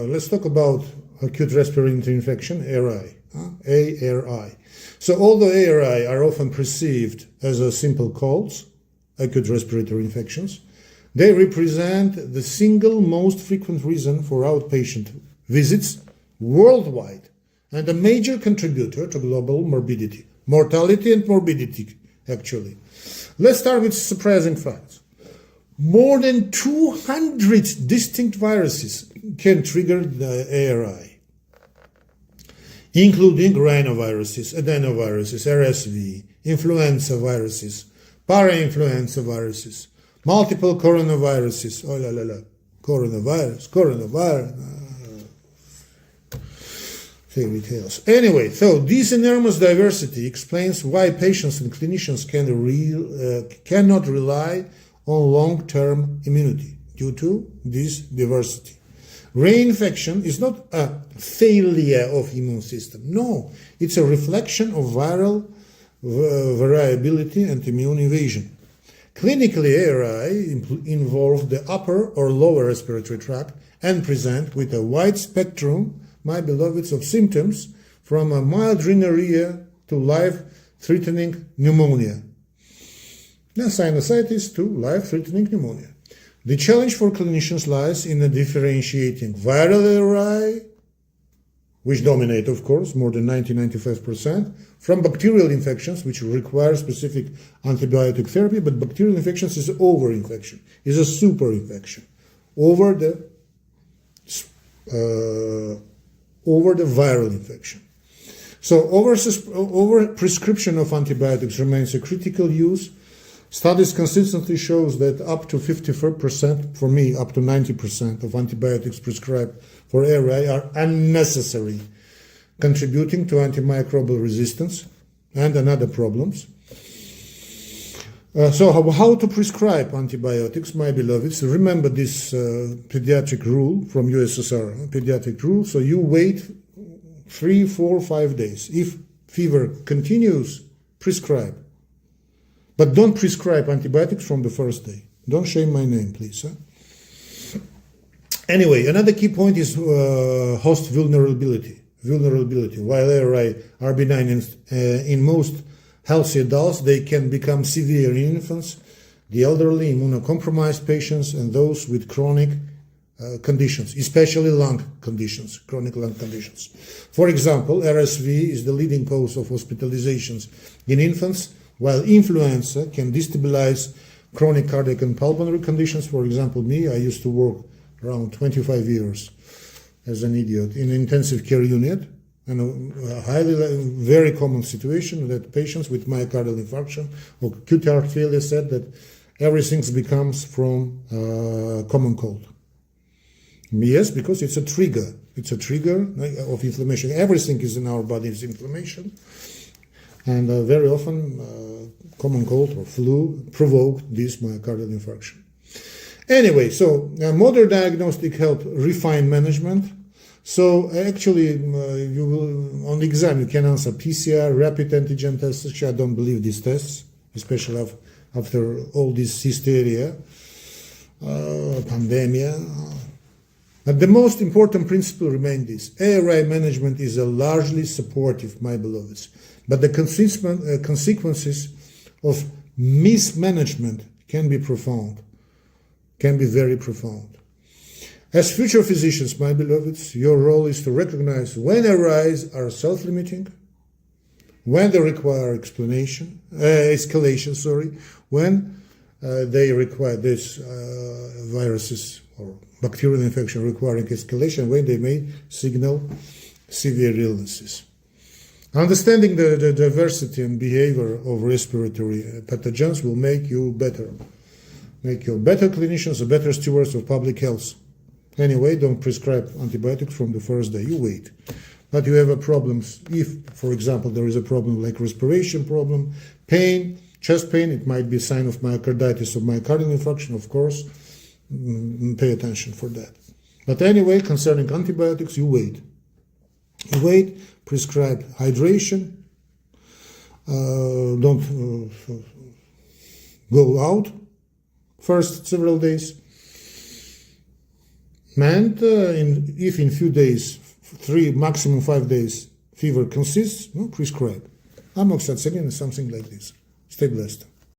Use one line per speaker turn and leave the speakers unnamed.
let's talk about acute respiratory infection, ARI. ARI. So although ARI are often perceived as a simple colds, acute respiratory infections, they represent the single most frequent reason for outpatient visits worldwide and a major contributor to global morbidity, mortality and morbidity, actually. Let's start with surprising facts. More than 200 distinct viruses can trigger the ARI, including rhinoviruses, adenoviruses, RSV, influenza viruses, parainfluenza viruses, multiple coronaviruses, coronavirus, fairy tales. Anyway, so this enormous diversity explains why patients and clinicians cannot rely on long-term immunity due to this diversity. Reinfection is not a failure of immune system. No, it's a reflection of viral variability and immune evasion. Clinically, ARI involve the upper or lower respiratory tract and present with a wide spectrum, my beloveds, of symptoms from a mild rhinorrhea to life-threatening pneumonia. Now, sinusitis to life-threatening pneumonia. The challenge for clinicians lies in differentiating viral ARI, which dominate, of course, more than 90-95%, from bacterial infections, which require specific antibiotic therapy, but bacterial infections is over-infection, is a super-infection over the viral infection. So over-prescription of antibiotics remains a critical use. Studies consistently shows that up to 54%, for me, up to 90% of antibiotics prescribed for ARI are unnecessary, contributing to antimicrobial resistance and other problems. So how to prescribe antibiotics, my beloveds? Remember this pediatric rule from USSR, pediatric rule. So you wait 3, 4, 5 days. If fever continues, prescribe. But don't prescribe antibiotics from the first day. Don't shame my name, please. Huh? Anyway, another key point is host vulnerability. While ARI are benign in most healthy adults, they can become severe in infants, the elderly, immunocompromised patients, and those with chronic conditions, especially chronic lung conditions. For example, RSV is the leading cause of hospitalizations in infants, while influenza can destabilize chronic cardiac and pulmonary conditions. For example, me, I used to work around 25 years as an idiot in an intensive care unit, and a very common situation that patients with myocardial infarction or acute heart failure said that everything becomes from common cold. Yes, because it's a trigger. It's a trigger of inflammation. Everything is in our body is inflammation. And very often, common cold or flu provoked this myocardial infarction. Anyway, so modern diagnostic help refine management. So actually, you will on the exam you can answer PCR, rapid antigen tests. Actually, I don't believe these tests, especially after all this hysteria, pandemic. But the most important principle remains this: ARI management is a largely supportive, my beloveds. But the consequences of mismanagement can be profound, can be very profound. As future physicians, my beloveds, your role is to recognize when ARIs are self-limiting, when they require escalation, when they require this viruses or bacterial infection requiring escalation, when they may signal severe illnesses. Understanding the diversity and behavior of respiratory pathogens will make you better clinicians, better stewards of public health. Anyway, don't prescribe antibiotics from the first day. You wait. But you have a problem. If, for example, there is a problem like respiration problem, pain, chest pain, it might be a sign of myocarditis or myocardial infarction, of course. Pay attention for that. But anyway, concerning antibiotics, you wait. You wait, prescribe hydration, don't go out first several days. And if in few days, 3, maximum 5 days, fever consists, prescribe. Amoxicillin is something like this. Stay blessed.